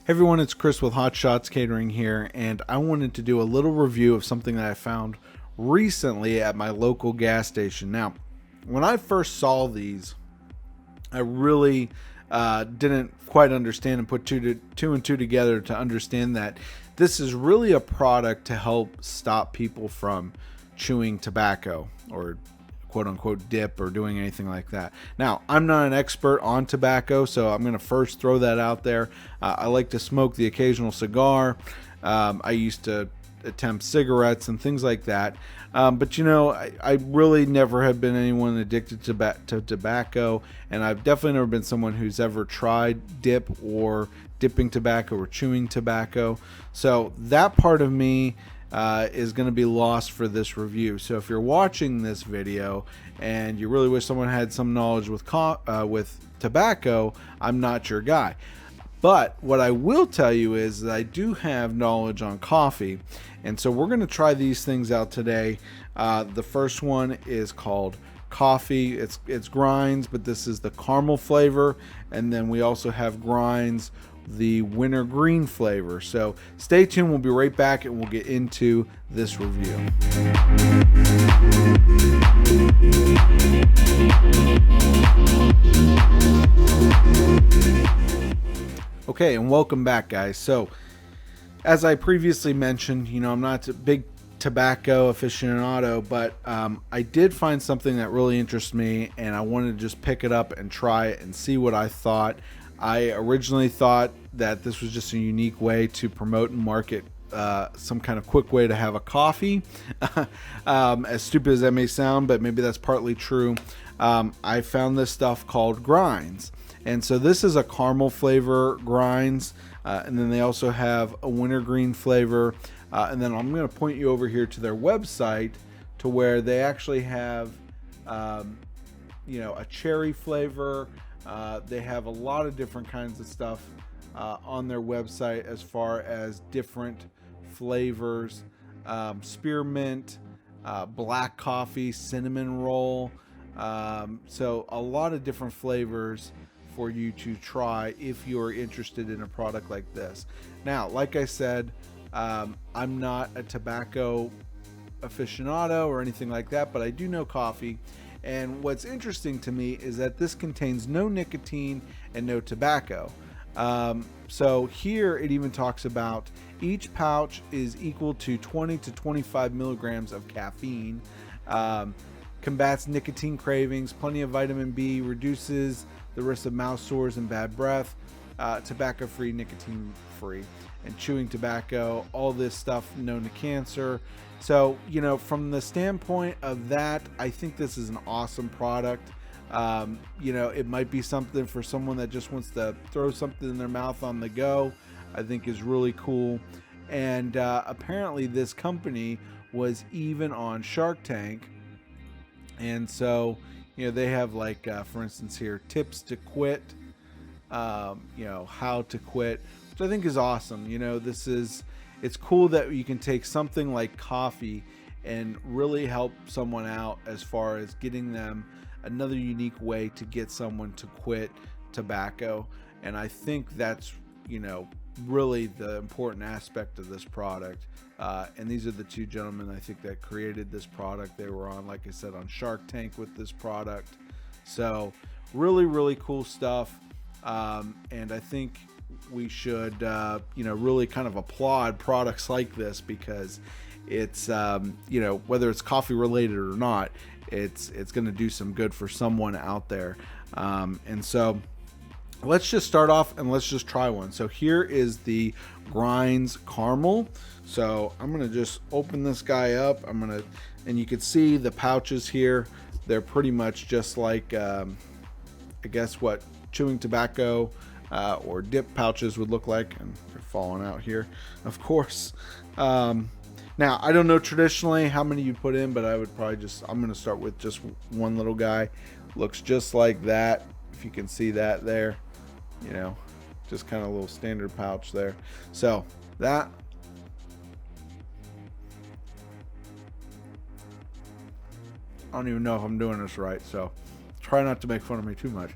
Hey everyone, it's Chris with Hot Shots Catering here, and I wanted to do a little review of something that I found recently at my local gas station. Now, when I first saw these, I really didn't quite understand and put two and two together to understand that this is really a product to help stop people from chewing tobacco or quote unquote dip or doing anything like that. Now, I'm not an expert on tobacco, so I'm going to first throw that out there. I like to smoke the occasional cigar. I used to attempt cigarettes and things like that. But you know, I really never have been anyone addicted to tobacco, and I've definitely never been someone who's ever tried dip or dipping tobacco or chewing tobacco. So that part of me is going to be lost for this review. So if you're watching this video and you really wish someone had some knowledge with tobacco, I'm not your guy. But what I will tell you is that I do have knowledge on coffee, and so we're going to try these things out today. The first one is called coffee. It's grinds, but this is the caramel flavor, and then we also have grinds, the wintergreen flavor. So stay tuned. We'll be right back and we'll get into this review. Okay, and welcome back, guys. So as I previously mentioned, you know, I'm not a big tobacco aficionado, but I did find something that really interests me, and I wanted to just pick it up and try it and see what I thought. I originally thought that this was just a unique way to promote and market some kind of quick way to have a coffee. As stupid as that may sound, but maybe that's partly true. I found this stuff called grinds. And so this is a caramel flavor grinds. And then they also have a wintergreen flavor. And then I'm going to point you over here to their website to where they actually have, a cherry flavor. They have a lot of different kinds of stuff on their website as far as different flavors, spearmint, black coffee, cinnamon roll. So a lot of different flavors for you to try if you're interested in a product like this. Now, like I said, I'm not a tobacco aficionado or anything like that, but I do know coffee. And what's interesting to me is that this contains no nicotine and no tobacco. So here it even talks about each pouch is equal to 20 to 25 milligrams of caffeine, combats nicotine cravings, plenty of vitamin B, reduces the risk of mouth sores and bad breath, tobacco-free, nicotine-free, and chewing tobacco, all this stuff known to cancer. So, you know, from the standpoint of that, I think this is an awesome product. It might be something for someone that just wants to throw something in their mouth on the go. I think is really cool. And apparently this company was even on Shark Tank. And so, you know, they have like, for instance here, tips to quit, how to quit, which I think is awesome. You know, it's cool that you can take something like coffee and really help someone out as far as getting them another unique way to get someone to quit tobacco. And I think that's, you know, really the important aspect of this product. And these are the two gentlemen, I think, that created this product. They were on, like I said, on Shark Tank with this product. So really, really cool stuff. And I think we should, really kind of applaud products like this, because it's, whether it's coffee related or not, it's going to do some good for someone out there. And so let's just start off and let's just try one. So here is the Grinds Caramel. So I'm going to just open this guy up. And you can see the pouches here. They're pretty much just like, I guess what chewing tobacco or dip pouches would look like. And they're falling out here, of course. Now, I don't know traditionally how many you put in, but I would probably I'm going to start with just one little guy. Looks just like that. If you can see that there, you know, just kind of a little standard pouch there. So that, I don't even know if I'm doing this right, so try not to make fun of me too much.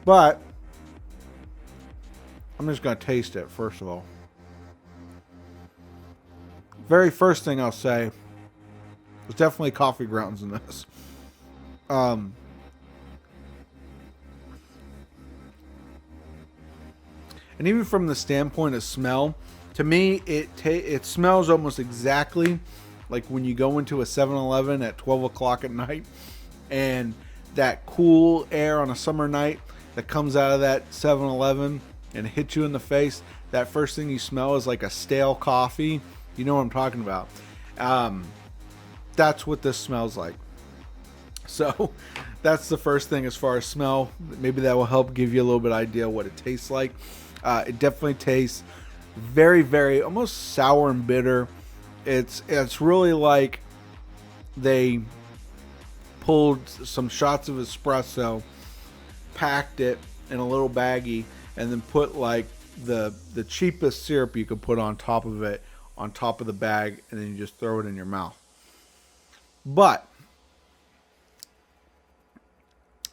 But I'm just going to taste it, first of all. Very first thing I'll say, there's definitely coffee grounds in this. And even from the standpoint of smell, to me, it smells almost exactly like when you go into a 7-Eleven at 12 o'clock at night, and that cool air on a summer night that comes out of that 7-Eleven and hits you in the face. That first thing you smell is like a stale coffee. You know what I'm talking about. That's what this smells like. So that's the first thing as far as smell. Maybe that will help give you a little bit of idea what it tastes like. It definitely tastes very, very almost sour and bitter. It's really like they pulled some shots of espresso, packed it in a little baggie, and then put like the cheapest syrup you could put on top of it, on top of the bag, and then you just throw it in your mouth. But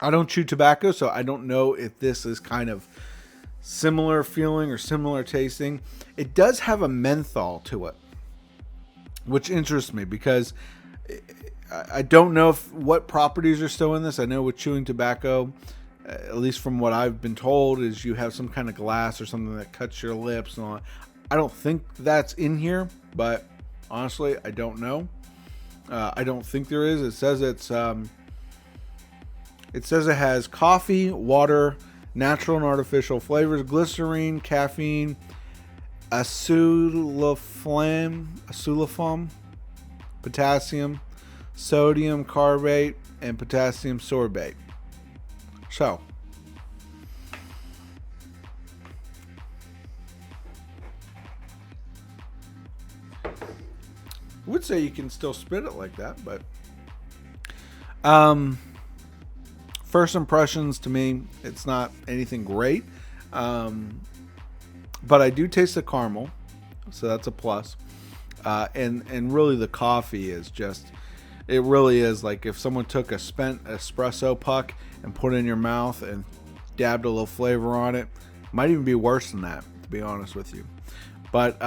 I don't chew tobacco, so I don't know if this is kind of similar feeling or similar tasting. It does have a menthol to it, which interests me because I don't know what properties are still in this. I know with chewing tobacco, at least from what I've been told, is you have some kind of glass or something that cuts your lips and all that. I don't think that's in here, but honestly, I don't know. I don't think there is. It says it has coffee, water, natural and artificial flavors, glycerine, caffeine, acetylfoam, potassium, sodium carbate, and potassium sorbate. So, I would say you can still spit it like that, but first impressions to me, it's not anything great. But I do taste the caramel, so that's a plus. And really the coffee is just, it really is like if someone took a spent espresso puck and put it in your mouth and dabbed a little flavor on it. Might even be worse than that, to be honest with you. But,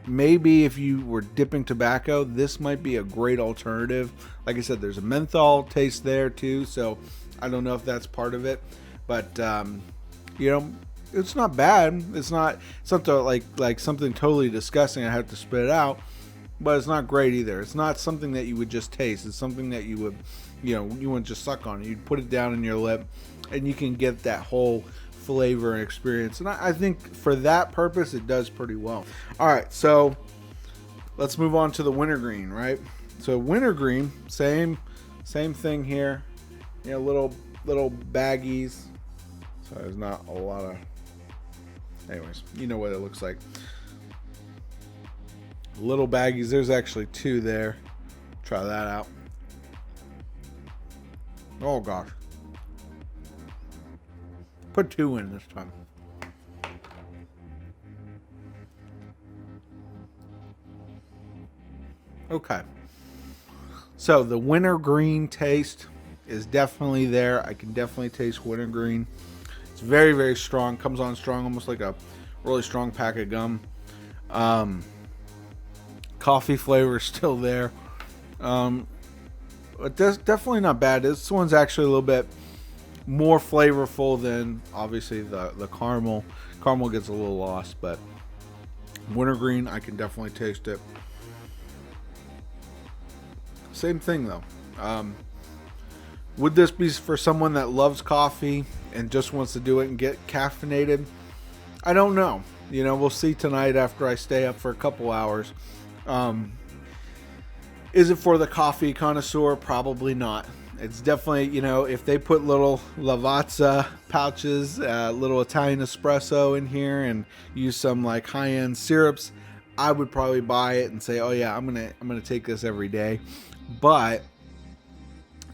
maybe if you were dipping tobacco, this might be a great alternative. Like I said, there's a menthol taste there too, so I don't know if that's part of it. But, it's not bad. It's not something like something totally disgusting. I have to spit it out, but it's not great either. It's not something that you would just taste. It's something that you would, you wouldn't just suck on. You'd put it down in your lip, and you can get that whole flavor and experience. And I think for that purpose, it does pretty well. All right, so let's move on to the wintergreen, right? So wintergreen, same thing here. Little baggies. So there's not a lot of. Anyways, you know what it looks like. Little baggies. There's actually 2 there. Try that out. Oh gosh. Put 2 in this time. Okay. So the wintergreen taste is definitely there. I can definitely taste wintergreen. It's very, very strong. Comes on strong, almost like a really strong pack of gum. Coffee flavor is still there. But that's definitely not bad. This one's actually a little bit more flavorful than obviously the caramel. Caramel gets a little lost, but wintergreen, I can definitely taste it. Same thing though. Would this be for someone that loves coffee and just wants to do it and get caffeinated? I don't know. We'll see tonight after I stay up for a couple hours. Is it for the coffee connoisseur? Probably not. It's definitely, if they put little Lavazza pouches, little Italian espresso in here and use some like high-end syrups, I would probably buy it and say, oh yeah, I'm gonna take this every day. But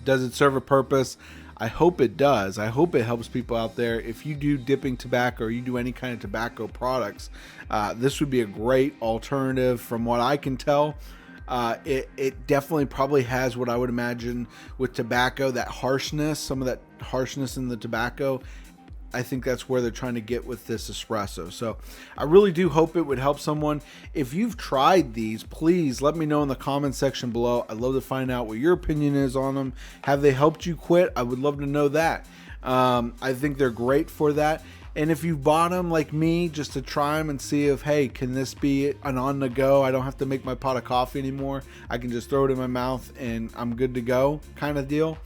does it serve a purpose? I hope it does. I hope it helps people out there. If you do dipping tobacco or you do any kind of tobacco products, this would be a great alternative from what I can tell. It definitely probably has what I would imagine with tobacco, that harshness, some of that harshness in the tobacco. I think that's where they're trying to get with this espresso. So I really do hope it would help someone. If you've tried these, please let me know in the comment section below. I'd love to find out what your opinion is on them. Have they helped you quit? I would love to know that. I think they're great for that. And if you bought them like me just to try them and see if, hey, can this be an on the go? I don't have to make my pot of coffee anymore. I can just throw it in my mouth and I'm good to go kind of deal.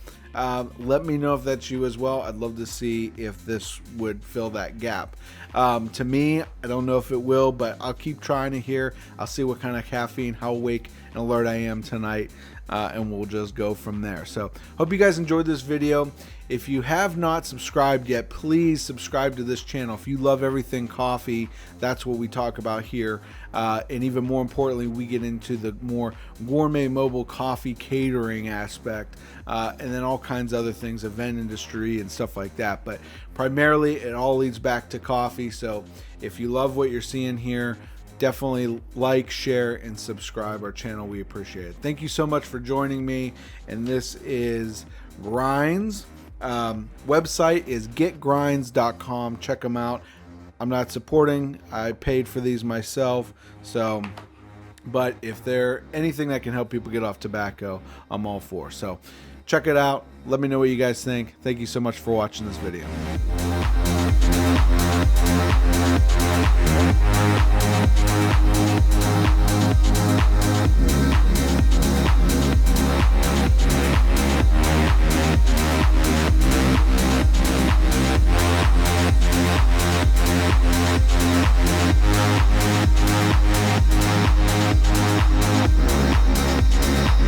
Let me know if that's you as well. I'd love to see if this would fill that gap. To me, I don't know if it will, but I'll keep trying it here. I'll see what kind of caffeine, how awake and alert I am tonight. And we'll just go from there. So hope you guys enjoyed this video. If you have not subscribed yet, please subscribe to this channel. If you love everything coffee, that's what we talk about here. And even more importantly, we get into the more gourmet mobile coffee catering aspect, and then all kinds of other things, event industry and stuff like that. But primarily it all leads back to coffee. So if you love what you're seeing here, definitely like, share, and subscribe our channel. We appreciate it. Thank you so much for joining me. And this is Grinds. Website is getgrinds.com. Check them out. I'm not supporting. I paid for these myself. So, but if they're anything that can help people get off tobacco, I'm all for. So check it out. Let me know what you guys think. Thank you so much for watching this video.